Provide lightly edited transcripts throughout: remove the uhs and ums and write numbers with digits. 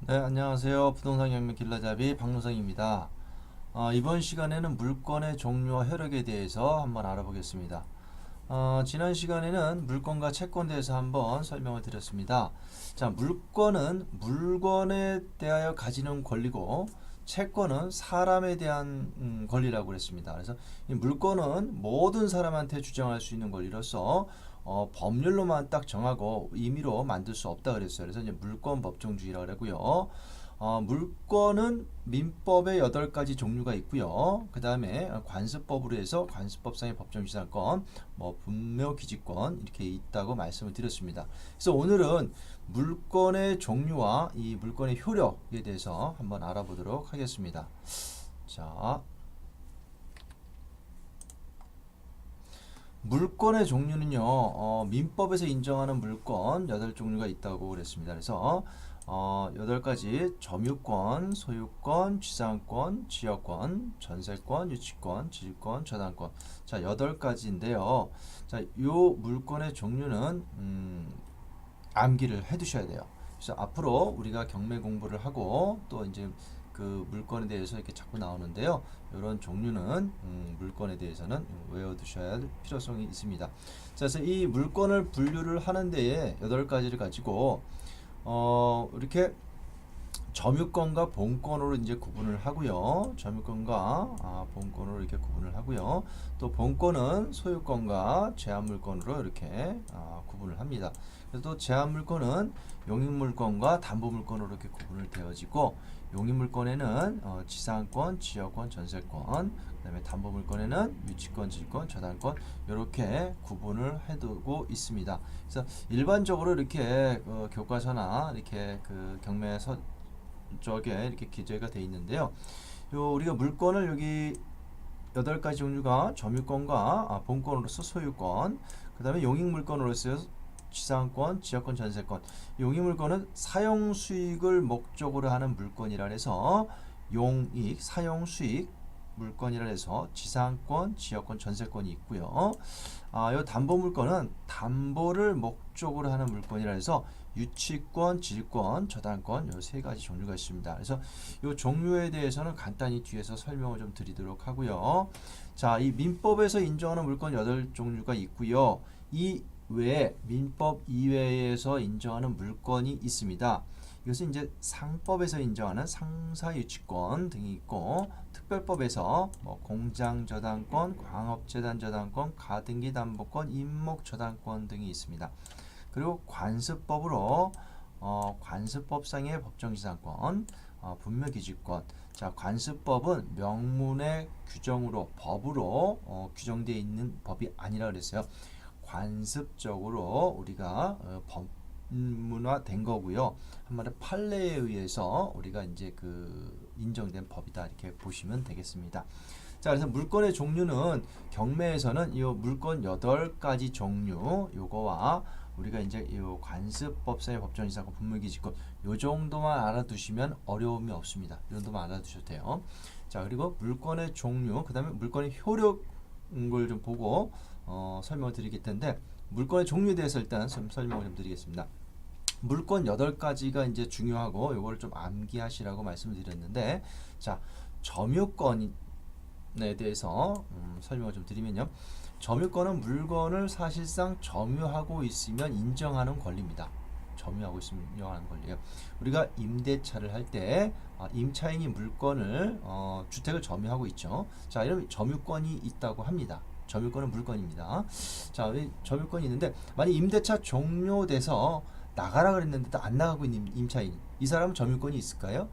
네, 안녕하세요. 부동산 경매 길라잡이 박노성입니다. 이번 시간에는 물건의 종류와 효력에 대해서 한번 알아보겠습니다. 지난 시간에는 물건과 채권에 대해서 한번 설명을 드렸습니다. 자, 물건은 물건에 대하여 가지는 권리고 채권은 사람에 대한 권리라고 그랬습니다. 그래서 이 물건은 모든 사람한테 주장할 수 있는 권리로서 법률로만 딱 정하고 임의로 만들 수 없다 그랬어요. 그래서 이제 물권 법정주의라고 그러고요. 물권은 민법의 8가지 종류가 있고요. 그 다음에 관습법으로 해서 관습법상의 법정지상권, 분묘기지권 이렇게 있다고 말씀을 드렸습니다. 그래서 오늘은 물권의 종류와 이 물권의 효력에 대해서 한번 알아보도록 하겠습니다. 자, 물권의 종류는요, 민법에서 인정하는 물권 8종류가 있다고 그랬습니다. 그래서 8가지 점유권, 소유권, 취상권, 지역권, 전세권, 유치권, 질권, 저당권. 자, 8가지인데요. 자, 요 물권의 종류는 암기를 해 두셔야 돼요. 그래서 앞으로 우리가 경매 공부를 하고 또 이제 그 물건에 대해서 이렇게 자꾸 나오는데요. 이런 종류는 물건에 대해서는 외워두셔야 할 필요성이 있습니다. 자, 그래서 이 물건을 분류를 하는 데에 8가지를 가지고 이렇게 점유권과 본권으로 이제 구분을 하고요. 점유권과 본권으로 이렇게 구분을 하고요. 또 본권은 소유권과 제한물권으로 이렇게 구분을 합니다. 그래서 또 제한물권은 용익물권과 담보물권으로 이렇게 구분을 되어지고 용익물권에는 지상권, 지역권, 전세권, 그다음에 담보물권에는 유치권, 질권, 저당권 이렇게 구분을 해두고 있습니다. 그래서 일반적으로 이렇게 교과서나 이렇게 그 경매서 쪽에 이렇게 기재가 되어 있는데요. 우리가 물건을 여기 8가지 종류가 점유권과 본권으로서 소유권, 그 다음에 용익물권으로서 지상권, 지역권, 전세권. 용익물권은 사용수익을 목적으로 하는 물건이라 해서 용익, 사용수익 물건이라 해서 지상권, 지역권, 전세권이 있고요. 요 담보물건은 담보를 목적으로 하는 물건이라 해서 유치권, 질권, 저당권 요 3가지 종류가 있습니다. 그래서 요 종류에 대해서는 간단히 뒤에서 설명을 좀 드리도록 하고요. 자, 이 민법에서 인정하는 물건 8종류가 있고요. 이 외에 민법 이외에서 인정하는 물건이 있습니다. 이것은 이제 상법에서 인정하는 상사유치권 등이 있고 특별법에서 공장저당권, 광업재단저당권, 가등기담보권, 임목저당권 등이 있습니다. 그리고 관습법으로 관습법상의 법정지상권, 분묘기지권. 자, 관습법은 명문의 규정으로 법으로 규정되어 있는 법이 아니라 그랬어요. 관습적으로 우리가 법문화된 거고요. 한마디로 판례에 의해서 우리가 이제 그 인정된 법이다 이렇게 보시면 되겠습니다. 자, 그래서 물건의 종류는 경매에서는 이 물건 8가지 종류 요거와 우리가 이제 이 관습법상의 법정지상권, 분묘기지권 요 정도만 알아두시면 어려움이 없습니다. 이 정도만 알아두셔도 돼요. 자, 그리고 물건의 종류, 그 다음에 물건의 효력을 좀 보고 설명을 드리겠 텐데 물건의 종류에 대해서 일단 좀 설명을 좀 드리겠습니다. 물건 8가지가 이제 중요하고 요거를 좀 암기하시라고 말씀을 드렸는데 자, 점유권에 대해서 설명을 좀 드리면요. 점유권은 물건을 사실상 점유하고 있으면 인정하는 권리입니다. 점유하고 있으면 인정하는 권리예요. 우리가 임대차를 할 때 임차인이 물건을 주택을 점유하고 있죠. 자, 이러면 점유권이 있다고 합니다. 점유권은 물건입니다. 자, 점유권이 있는데 만약 임대차 종료돼서 나가라 그랬는데 안 나가고 있는 임차인, 이 사람은 점유권이 있을까요?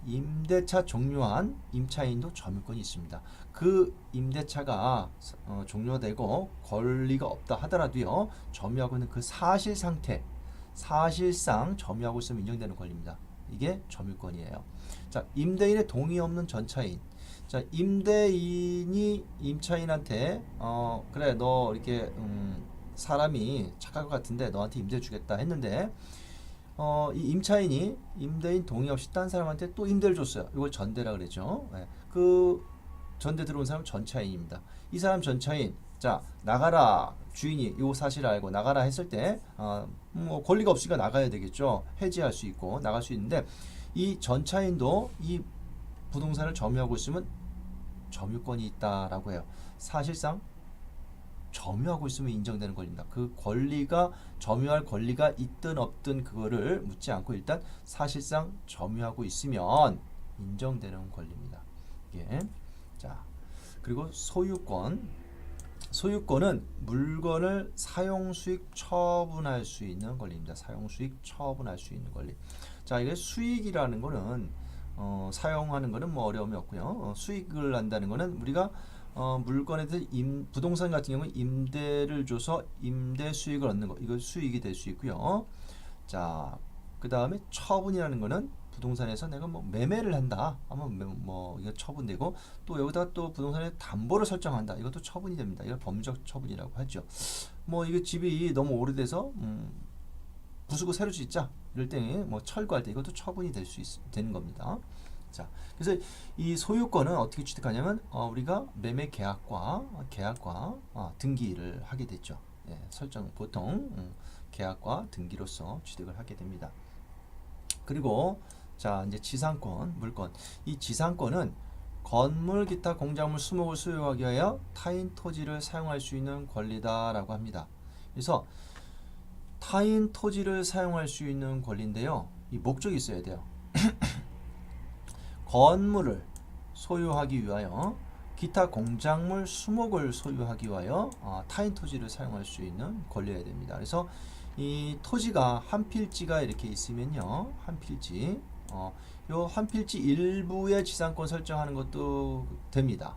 임대차 종료한 임차인도 점유권이 있습니다. 그 임대차가 종료되고 권리가 없다 하더라도요, 점유하고 있는 그 사실 상태, 사실상 점유하고 있으면 인정되는 권리입니다. 이게 점유권이에요. 자, 임대인의 동의 없는 전차인. 자, 임대인이 임차인한테 그래 너 이렇게 사람이 착할 것 같은데 너한테 임대 주겠다 했는데 이 임차인이 임대인 동의 없이 딴 사람한테 또 임대를 줬어요. 이걸 전대라 그러죠. 네. 그 전대 들어온 사람은 전차인입니다. 이 사람 전차인, 자 나가라, 주인이 이 사실을 알고 나가라 했을 때 뭐 권리가 없으니까 나가야 되겠죠. 해지할 수 있고 나갈 수 있는데, 이 전차인도 이 부동산을 점유하고 있으면 점유권이 있다라고 해요. 사실상 점유하고 있으면 인정되는 권리입니다. 그 권리가, 점유할 권리가 있든 없든 그거를 묻지 않고 일단 사실상 점유하고 있으면 인정되는 권리입니다. 예. 자, 그리고 소유권. 소유권은 물건을 사용수익 처분할 수 있는 권리입니다. 사용수익 처분할 수 있는 권리. 자, 이게 수익이라는 거는 사용하는 거는 뭐 어려움이 없고요. 수익을 난다는 거는 우리가 물건에 대해서 부동산 같은 경우는 임대를 줘서 임대 수익을 얻는 거, 이거 수익이 될 수 있고요. 자, 그 다음에 처분이라는 거는 부동산에서 내가 뭐 매매를 한다 하면 뭐 이거 처분되고, 또 여기다 또 부동산에 담보를 설정한다, 이것도 처분이 됩니다. 이걸 법적 처분이라고 하죠. 뭐 이게 집이 너무 오래돼서 부수고 새로 짓자 이럴 때, 뭐 철거할 때 이것도 처분이 될 수 되는 겁니다. 자, 그래서 이 소유권은 어떻게 취득하냐면 우리가 매매 계약과 등기를 하게 됐죠. 예, 설정 보통 계약과 등기로서 취득을 하게 됩니다. 그리고 자, 이제 지상권, 물권. 이 지상권은 건물, 기타, 공작물, 수목을 소유하기 위하여 타인 토지를 사용할 수 있는 권리다라고 합니다. 그래서 타인 토지를 사용할 수 있는 권리인데요. 이 목적이 있어야 돼요. 건물을 소유하기 위하여, 기타 공작물, 수목을 소유하기 위하여 타인 토지를 사용할 수 있는 권리여야 됩니다. 그래서 이 토지가 한 필지가 이렇게 있으면요, 한 필지, 요 한 필지 일부의 지상권 설정하는 것도 됩니다.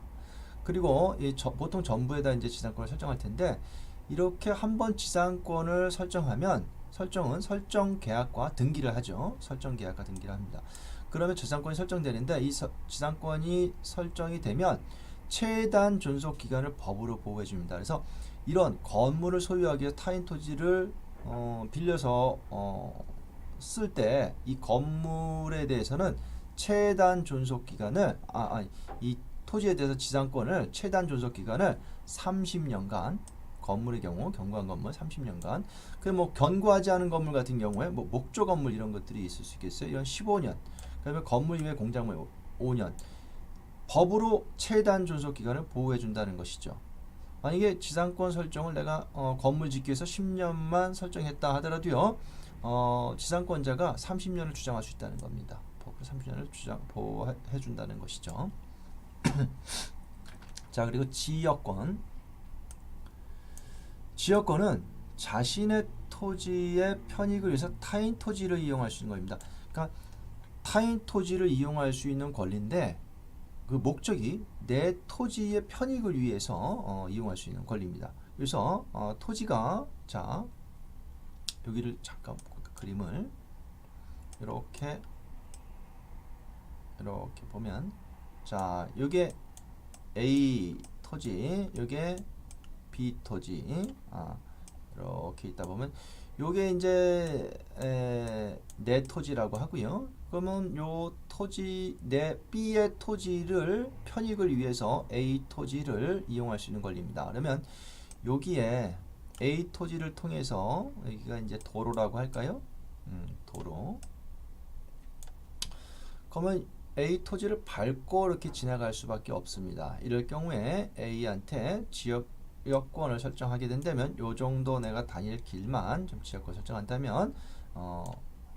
그리고 보통 전부에다 이제 지상권을 설정할 텐데, 이렇게 한번 지상권을 설정하면 설정은 설정 계약과 등기를 하죠. 설정 계약과 등기를 합니다. 그러면 지상권이 설정되는데, 이 지상권이 설정이 되면 최단 존속 기간을 법으로 보호해 줍니다. 그래서 이런 건물을 소유하기 위해 타인 토지를 빌려서 쓸 때 이 건물에 대해서는 최단 존속 기간을 이 토지에 대해서 지상권을 최단 존속 기간을 30년간, 건물의 경우 견고한 건물 30년간, 그 뭐 견고하지 않은 건물 같은 경우에 뭐 목조 건물 이런 것들이 있을 수 있겠어요. 이런 15년. 그다음에 건물 이외 공작물 5년. 법으로 최단 존속 기간을 보호해 준다는 것이죠. 만약에 지상권 설정을 내가 건물 짓기 위해서 10년만 설정했다 하더라도요, 지상권자가 30년을 주장할 수 있다는 겁니다. 법으로 30년을 보호해 준다는 것이죠. 자, 그리고 지역권. 지역권은 자신의 토지의 편익을 위해서 타인 토지를 이용할 수 있는 겁니다. 그러니까 타인 토지를 이용할 수 있는 권리인데, 그 목적이 내 토지의 편익을 위해서 이용할 수 있는 권리입니다. 그래서 토지가, 자 여기를 잠깐 그림을 이렇게 보면, 자 요게 A 토지, 요게 B 토지, 이렇게 있다 보면 요게 이제 내 토지라고 하고요. 그러면 요 토지, 내 B의 토지를 편익을 위해서 A 토지를 이용할 수 있는 권리입니다. 그러면 여기에 A 토지를 통해서, 여기가 이제 도로라고 할까요? 도로. 그러면 A 토지를 밟고 이렇게 지나갈 수밖에 없습니다. 이럴 경우에 A한테 지역권을 설정하게 된다면, 요 정도 내가 다닐 길만 좀 지역권 설정한다면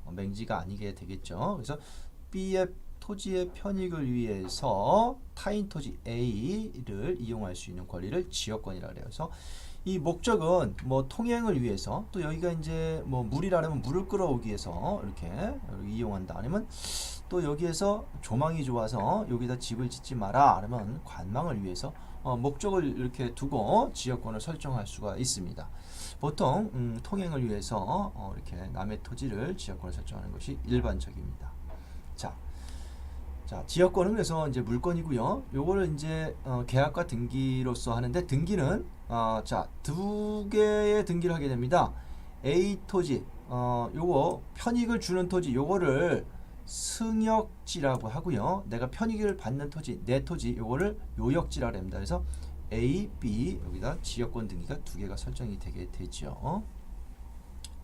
맹지가 아니게 되겠죠. 그래서 B의 토지의 편익을 위해서 타인 토지 A를 이용할 수 있는 권리를 지역권이라고 해요. 그래서 이 목적은 뭐 통행을 위해서, 또 여기가 이제 뭐 물이라면 물을 끌어오기 위해서 이렇게 이용한다. 아니면 또 여기에서 조망이 좋아서 여기다 집을 짓지 마라, 그러면 관망을 위해서 목적을 이렇게 두고 지역권을 설정할 수가 있습니다. 보통 통행을 위해서 이렇게 남의 토지를 지역권을 설정하는 것이 일반적입니다. 자, 지역권은 그래서 이제 물권이고요. 요거를 이제 계약과 등기로서 하는데, 등기는 자, 두 개의 등기를 하게 됩니다. A 토지, 요거 편익을 주는 토지, 요거를 승역지라고 하고요. 내가 편익을 받는 토지, 내 토지 요거를 요역지라고 합니다. 그래서 A, B 여기다 지역권 등기가 두 개가 설정이 되게 되죠.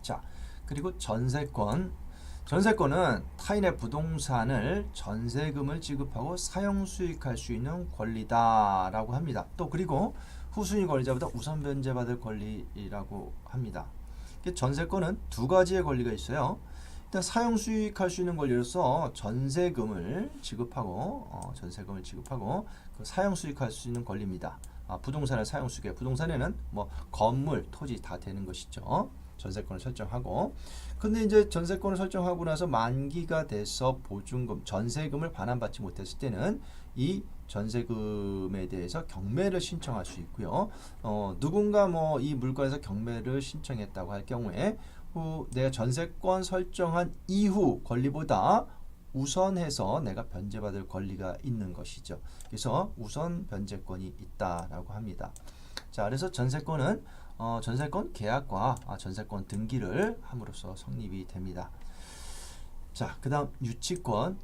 자, 그리고 전세권. 전세권은 타인의 부동산을 전세금을 지급하고 사용 수익할 수 있는 권리다라고 합니다. 또 그리고 후순위 권리자보다 우선 변제받을 권리라고 합니다. 전세권은 두 가지의 권리가 있어요. 일단 사용 수익할 수 있는 권리로서 전세금을 지급하고 그 사용 수익할 수 있는 권리입니다. 부동산을 사용 수익해. 부동산에는 뭐 건물, 토지 다 되는 것이죠. 전세권을 설정하고, 근데 이제 전세권을 설정하고 나서 만기가 돼서 보증금, 전세금을 반환받지 못했을 때는 이 전세금에 대해서 경매를 신청할 수 있고요. 누군가 뭐 이 물건에서 경매를 신청했다고 할 경우에 내가 전세권 설정한 이후 권리보다 우선해서 내가 변제받을 권리가 있는 것이죠. 그래서 우선 변제권이 있다라고 합니다. 자, 그래서 전세권은 전세권 계약과 전세권 등기를 함으로써 성립이 됩니다. 자, 그 다음 유치권.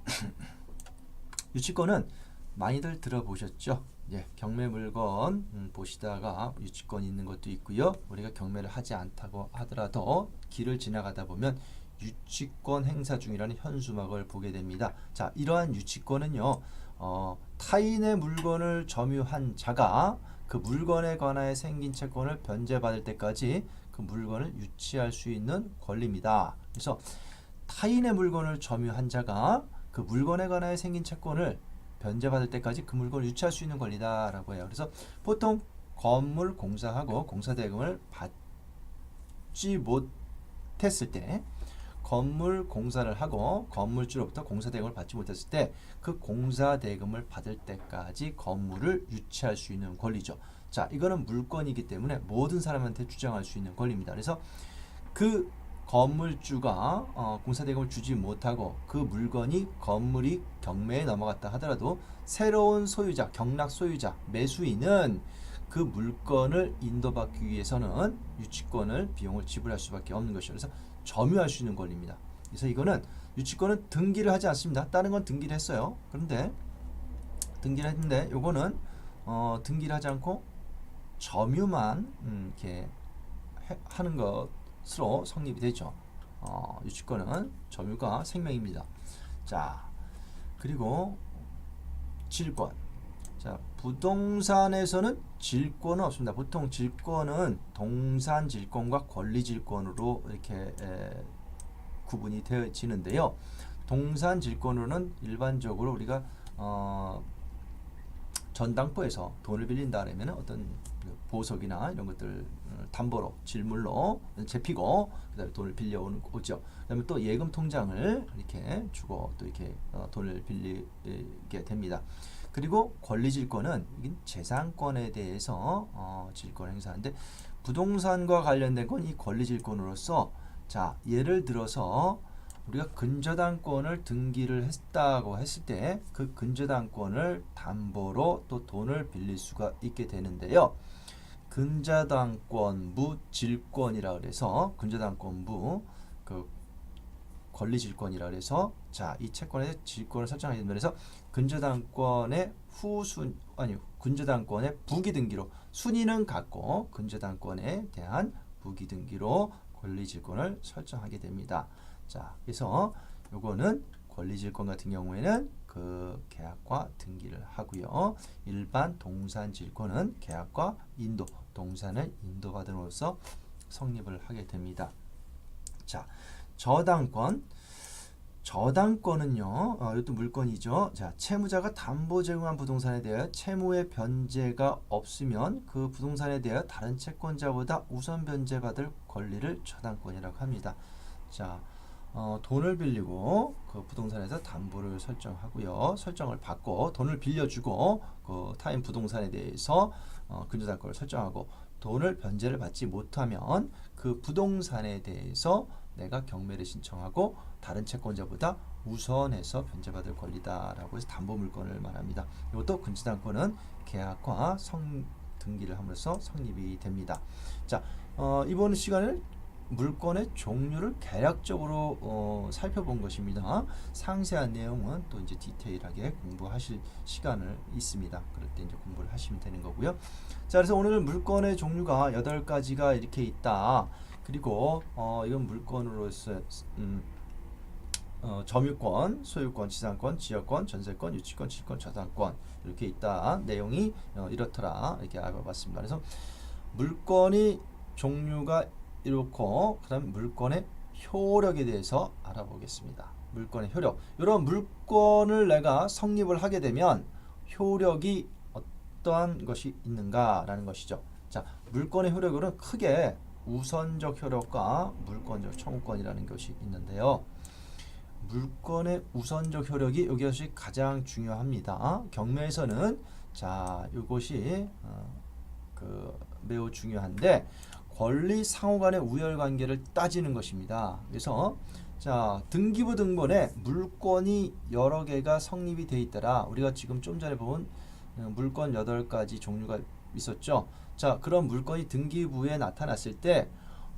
유치권은 많이들 들어보셨죠? 예, 경매 물건 보시다가 유치권 있는 것도 있고요. 우리가 경매를 하지 않다고 하더라도 길을 지나가다 보면 유치권 행사 중이라는 현수막을 보게 됩니다. 자, 이러한 유치권은요, 타인의 물건을 점유한 자가 그 물건에 관하여 생긴 채권을 변제받을 때까지 그 물건을 유치할 수 있는 권리입니다. 그래서 타인의 물건을 점유한 자가 그 물건에 관하여 생긴 채권을 변제받을 때까지 그 물건을 유치할 수 있는 권리다라고 해요. 그래서 보통 건물 공사하고 공사대금을 받지 못했을 때, 건물 공사를 하고 건물주로부터 공사대금을 받지 못했을 때 그 공사대금을 받을 때까지 건물을 유치할 수 있는 권리죠. 자, 이거는 물건이기 때문에 모든 사람한테 주장할 수 있는 권리입니다. 그래서 그 건물주가 공사대금을 주지 못하고 그 물건이 건물이 경매에 넘어갔다 하더라도 새로운 소유자, 경락 소유자, 매수인은 그 물건을 인도받기 위해서는 유치권을 비용을 지불할 수밖에 없는 것이죠. 그래서 점유할 수 있는 권리입니다. 그래서 이거는 유치권은 등기를 하지 않습니다. 다른 건 등기를 했어요. 그런데 등기를 했는데 요거는 등기를 하지 않고 점유만 이렇게 하는 것으로 성립이 되죠. 유치권은 점유가 생명입니다. 자, 그리고 질권. 자, 부동산에서는 질권은 없습니다. 보통 질권은 동산 질권과 권리 질권으로 이렇게 구분이 되어지는데요. 동산 질권으로는 일반적으로 우리가 전당포에서 돈을 빌린다 그러면 어떤 보석이나 이런 것들 담보로 질물로 제피고 그다음에 돈을 빌려오죠. 그다음에 또 예금 통장을 이렇게 주고 또 이렇게 돈을 빌리게 됩니다. 그리고 권리질권은 재산권에 대해서 질권 행사하는데 부동산과 관련된 건 이 권리질권으로서, 자, 예를 들어서 우리가 근저당권을 등기를 했다고 했을 때 그 근저당권을 담보로 또 돈을 빌릴 수가 있게 되는데요. 근저당권부 질권이라 그래서 근저당권부 그 권리질권이라 그래서, 자, 이 채권의 질권을 설정하게 된다. 그래서 근저당권의 근저당권의 부기등기로 순위는 같고 근저당권에 대한 부기등기로 권리질권을 설정하게 됩니다. 자, 그래서 요거는 권리질권 같은 경우에는 그 계약과 등기를 하고요. 일반 동산질권은 계약과 인도, 동산을 인도받음으로써 성립을 하게 됩니다. 자, 저당권은요, 이것도 물건이죠. 자, 채무자가 담보 제공한 부동산에 대하여 채무의 변제가 없으면 그 부동산에 대하여 다른 채권자보다 우선 변제받을 권리를 저당권이라고 합니다. 자, 돈을 빌리고 그 부동산에서 담보를 설정하고요. 설정을 받고 돈을 빌려주고 그 타인 부동산에 대해서 근저당권을 설정하고 돈을 변제를 받지 못하면 그 부동산에 대해서 내가 경매를 신청하고 다른 채권자보다 우선해서 변제받을 권리다라고 해서 담보물권을 말합니다. 이것도 근저당권은 계약과 등기를 함으로써 성립이 됩니다. 자, 이번 시간을 물건의 종류를 개략적으로 살펴본 것입니다. 상세한 내용은 또 이제 디테일하게 공부하실 시간을 있습니다. 그럴 때 이제 공부를 하시면 되는 거고요. 자, 그래서 오늘 물건의 종류가 8가지가 이렇게 있다. 그리고 이건 물건으로서 점유권, 소유권, 지상권, 지역권, 전세권, 유치권, 취득권, 저당권 이렇게 있다. 내용이 이렇더라. 이렇게 알아봤습니다. 그래서 물건이 종류가 이렇고 그다음 물건의 효력에 대해서 알아보겠습니다. 물건의 효력. 이런 물건을 내가 성립을 하게 되면 효력이 어떠한 것이 있는가라는 것이죠. 자, 물건의 효력으로는 크게 우선적 효력과 물권적 청구권이라는 것이 있는데요. 물건의 우선적 효력이 이것이 가장 중요합니다. 경매에서는 자, 이것이 매우 중요한데 권리 상호 간의 우열 관계를 따지는 것입니다. 그래서 자, 등기부 등본에 물건이 여러 개가 성립이 돼 있더라. 우리가 지금 좀 전에 본 물건 8가지 종류가 있었죠. 자, 그런 물건이 등기부에 나타났을 때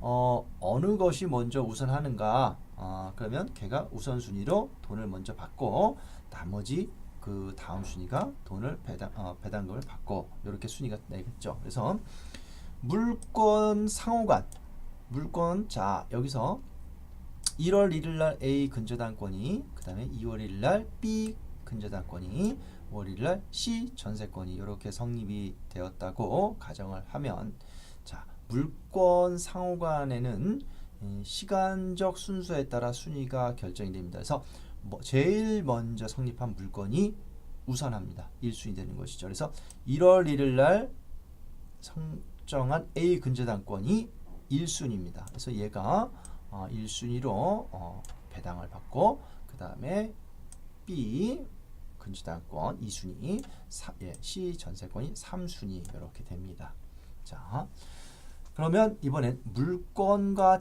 어느 것이 먼저 우선하는가? 그러면 걔가 우선순위로 돈을 먼저 받고 나머지 그 다음 순위가 돈을 배당금을 받고 이렇게 순위가 되겠죠. 그래서 물건 상호간 물건 자 여기서 1월 1일 날 A 근저당권이 그 다음에 2월 1일 날 B 근저당권이 5월 1일 날 C 전세권이 이렇게 성립이 되었다고 가정을 하면 자 물건 상호간에는 시간적 순서에 따라 순위가 결정이 됩니다. 그래서 제일 먼저 성립한 물건이 우선합니다. 1순위 되는 것이죠. 그래서 1월 1일 날 정한 A 근저당권이 1순위입니다. 그래서 얘가 1순위로 배당을 받고 그 다음에 B 근저당권 2순위, C 전세권이 3순위 이렇게 됩니다. 자, 그러면 이번엔 물건과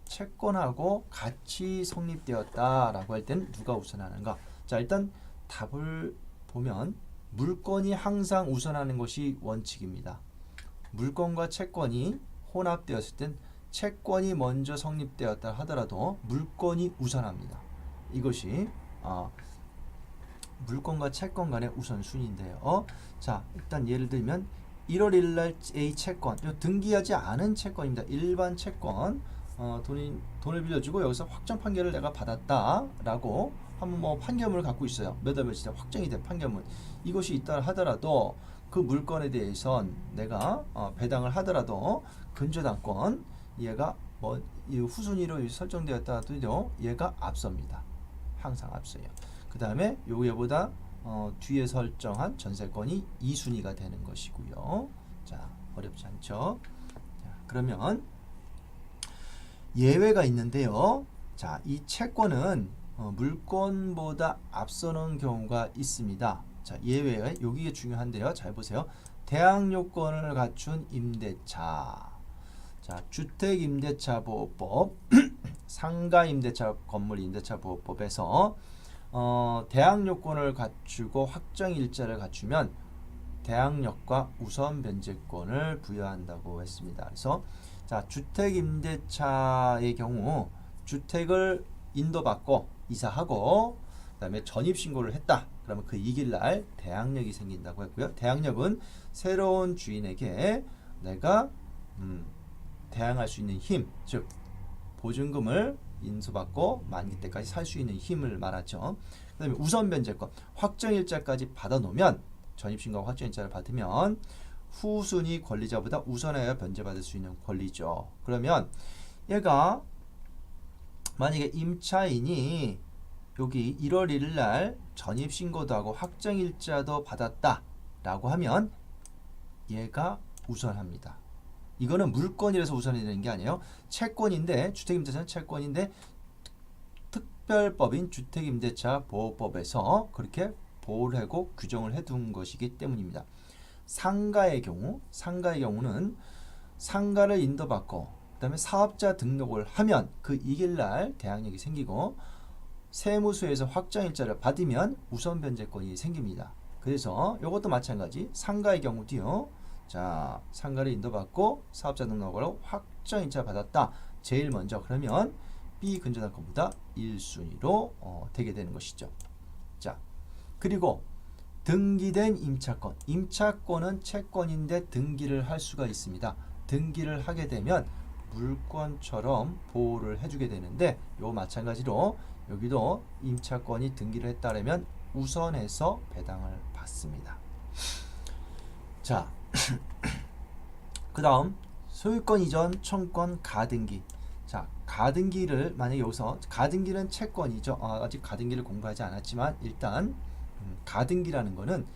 채권하고 같이 성립되었다라고 할 때는 누가 우선하는가? 자, 일단 답을 보면 물건이 항상 우선하는 것이 원칙입니다. 물건과 채권이 혼합되었을 땐 채권이 먼저 성립되었다 하더라도 물건이 우선합니다. 이것이 물건과 채권 간의 우선순위인데요. 자, 일단 예를 들면 1월 1일 날 A 채권, 등기하지 않은 채권입니다. 일반 채권, 돈을 빌려주고 여기서 확정 판결을 내가 받았다라고 한번 판결문을 갖고 있어요. 몇 월 며칠에 확정이 된 판결문. 이것이 있다 하더라도 그 물건에 대해선 내가 배당을 하더라도 근저당권 얘가 이 후순위로 설정되었다 하더라도 얘가 앞섭니다. 항상 앞서요. 그 다음에 얘보다 뒤에 설정한 전세권이 2순위가 되는 것이고요. 자, 어렵지 않죠? 자, 그러면 예외가 있는데요. 자, 이 채권은 물건보다 앞서는 경우가 있습니다. 자, 예외가 여기가 중요한데요. 잘 보세요. 대항 요건을 갖춘 임대차. 자, 주택임대차보호법, 상가임대차 건물임대차보호법에서 대항 요건을 갖추고 확정일자를 갖추면 대항력과 우선 변제권을 부여한다고 했습니다. 그래서 자, 주택임대차의 경우 주택을 인도받고 이사하고 그다음에 전입신고를 했다. 그러면 그 이길 날 대항력이 생긴다고 했고요. 대항력은 새로운 주인에게 내가 대항할 수 있는 힘, 즉 보증금을 인수받고 만기 때까지 살 수 있는 힘을 말하죠. 그 다음에 우선 변제권, 확정일자까지 받아놓으면 전입신고하고 확정일자를 받으면 후순위 권리자보다 우선하여 변제받을 수 있는 권리죠. 그러면 얘가 만약에 임차인이 여기 1월 1일 날 전입신고도 하고 확정일자도 받았다 라고 하면 얘가 우선합니다. 이거는 물건이라서 우선이 되는 게 아니에요. 채권인데 주택임대차는 채권인데 특별법인 주택임대차 보호법에서 그렇게 보호를 하고 규정을 해둔 것이기 때문입니다. 상가의 경우는 상가를 인도받고 그 다음에 사업자 등록을 하면 그 이길 날 대항력이 생기고 세무서에서 확정일자를 받으면 우선 변제권이 생깁니다. 그래서 이것도 마찬가지 상가의 경우도요. 자, 상가를 인도받고 사업자 등록을 하고 확정일자 받았다. 제일 먼저 그러면 B 근저당권보다 1순위로 되게 되는 것이죠. 자, 그리고 등기된 임차권. 임차권은 채권인데 등기를 할 수가 있습니다. 등기를 하게 되면 물권처럼 보호를 해주게 되는데 요 마찬가지로 여기도 임차권이 등기를 했다면 우선해서 배당을 받습니다. 자, 그 다음 소유권 이전 청구권 가등기. 자, 가등기를 만약에 여기서 가등기는 채권이죠. 아직 가등기를 공부하지 않았지만 일단 가등기라는 거는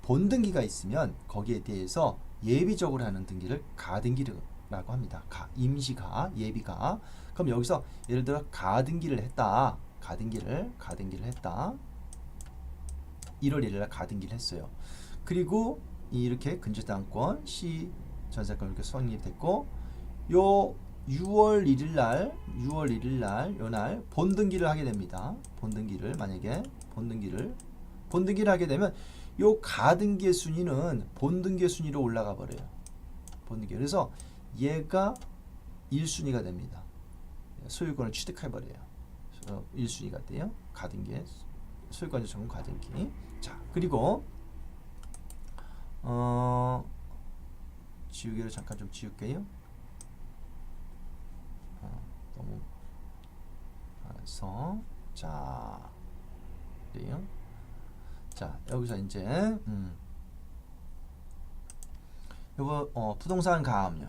본등기가 있으면 거기에 대해서 예비적으로 하는 등기를 가등기라고 합니다. 임시가, 예비가. 그럼 여기서 예를 들어 가등기를 했다. 가등기를 했다. 1월 1일날 가등기를 했어요. 그리고 이렇게 근저당권, 시 전세권 이렇게 성립됐고 요 6월 1일날 요날 본등기를 하게 됩니다. 본등기를 만약에 본등기를 하게 되면 요 가등기의 순위는 본등기의 순위로 올라가 버려요. 본등기. 그래서 얘가 1순위가 됩니다. 소유권을 취득해 버려요. 1순위가 돼요. 가등기의 소유권 전문 가등기. 자, 그리고 지우개를 잠깐 좀 지울게요. 너무 알아서. 자, 그래요. 자, 여기서 이제 요거 부동산 가압류.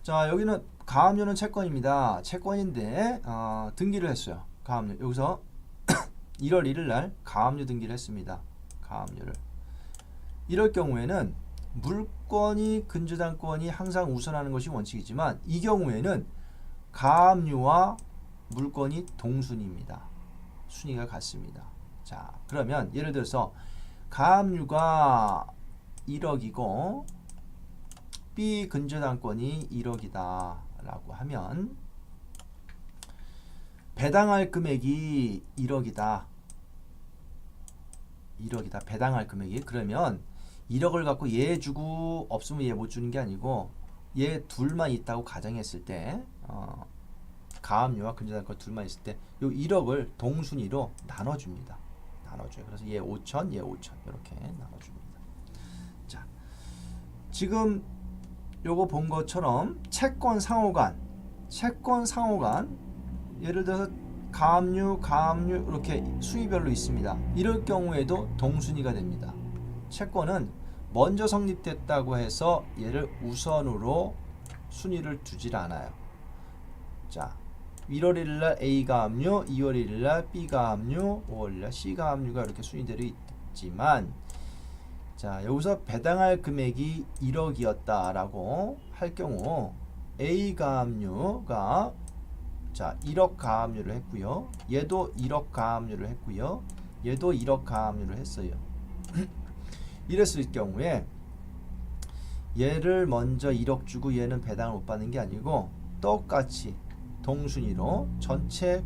자, 여기는 가압류는 채권입니다. 채권인데 등기를 했어요. 가압류. 여기서 1월 1일 날 가압류 등기를 했습니다. 가압류를. 이럴 경우에는 물권이 근저당권이 항상 우선하는 것이 원칙이지만 이 경우에는 가압류와 물권이 동순위입니다. 순위가 같습니다. 자, 그러면 예를 들어서 가압류가 1억이고 B 근저당권이 1억이다 라고 하면 배당할 금액이 1억이다. 배당할 금액이. 그러면 1억을 갖고 얘 주고 없으면 얘 못 주는 게 아니고 얘 둘만 있다고 가정했을 때 가압류와 근저당권 둘만 있을 때 요 1억을 동순위로 나눠줍니다. 나눠줘요. 그래서 얘 5천, 얘 5천 이렇게 나눠줍니다. 자, 지금 요거 본 것처럼 채권 상호간 예를 들어서 가압류 이렇게 순위별로 있습니다. 이럴 경우에도 동순위가 됩니다. 채권은 먼저 성립됐다고 해서 얘를 우선으로 순위를 두질 않아요. 자, 1월 1일날 A 가압류, 2월 1일날 B 가압류, 5월 1일날 C 가압류가 이렇게 순위대로 있지만, 자, 여기서 배당할 금액이 1억이었다라고 할 경우 A 가압류가 자 1억 가압류를 했고요. 얘도 1억 가압류를 했고요. 얘도 1억 가압류를 했어요. 이랬을 경우에 얘를 먼저 1억 주고 얘는 배당을 못 받는 게 아니고 똑같이 동순위로 전체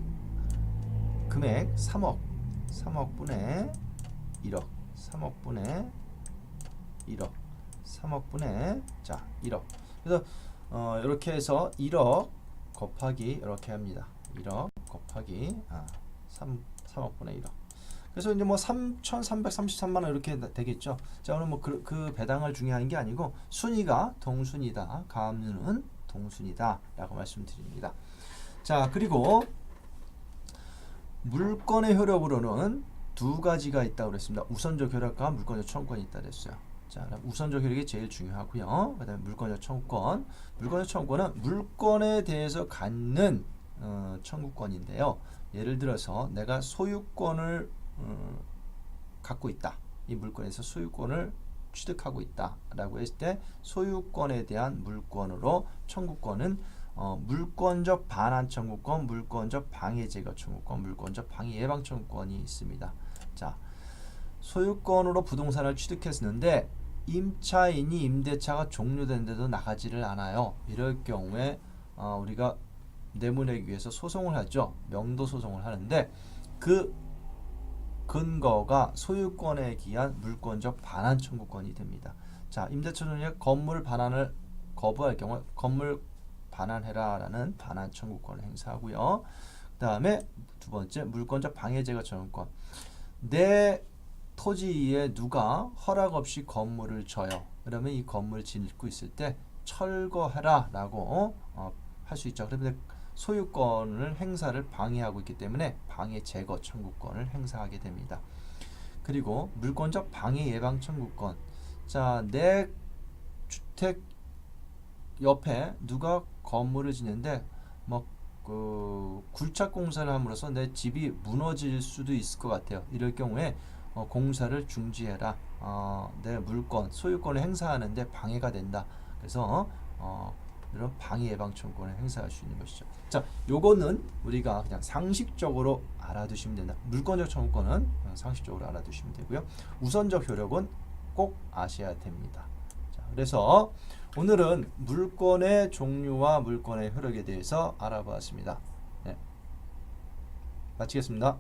금액 3억분의 1억 3억분의 1억 3억분의 자 1억. 그래서 이렇게 해서 1억 곱하기 이렇게 합니다. 1억 곱하기 3억분의 1억. 그래서 이제 뭐 3,333만 원 이렇게 되겠죠. 자, 오늘 뭐 그 배당을 중요한 게 아니고 순위가 동순위다. 가압류는 동순위다라고 말씀드립니다. 자, 그리고 물권의 효력으로는 두 가지가 있다고 그랬습니다. 우선적 효력과 물권적 청구권이 있다 그랬어요. 자, 우선적 효력이 제일 중요하고요. 그다음에 물권적 청구권. 물권적 청구권은 물권에 대해서 갖는 청구권인데요. 예를 들어서 내가 소유권을 갖고 있다. 이 물권에서 소유권을 취득하고 있다라고 했을 때 소유권에 대한 물권으로 청구권은 물권적 반환 청구권, 물권적 방해 제거 청구권, 물권적 방해 예방 청구권이 있습니다. 자, 소유권으로 부동산을 취득했는데 임차인이 임대차가 종료된데도 나가지를 않아요. 이럴 경우에 우리가 내문내기 위해서 소송을 하죠. 명도 소송을 하는데 그 근거가 소유권에 기한 물권적 반환 청구권이 됩니다. 자, 임대차 중에 건물 반환을 거부할 경우 건물 반환해라라는 반환 청구권을 행사하고요. 그 다음에 두 번째 물권적 방해제거 청구권. 내 토지에 누가 허락 없이 건물을 져요. 그러면 이 건물 짓고 있을 때 철거해라라고 할 수 있죠. 그런데 소유권을 행사를 방해하고 있기 때문에 방해 제거 청구권을 행사하게 됩니다. 그리고 물권적 방해 예방 청구권. 자, 내 주택 옆에 누가 건물을 짓는데 뭐 굴착 공사를 함으로써 내 집이 무너질 수도 있을 것 같아요. 이럴 경우에 공사를 중지해라. 내 물권, 소유권을 행사하는데 방해가 된다. 그래서 이런 방해 예방 청구권을 행사할 수 있는 것이죠. 자, 요거는 우리가 그냥 상식적으로 알아두시면 된다. 물권적 청구권은 상식적으로 알아두시면 되고요. 우선적 효력은 꼭 아셔야 됩니다. 자, 그래서 오늘은 물권의 종류와 물권의 효력에 대해서 알아보았습니다. 네, 마치겠습니다.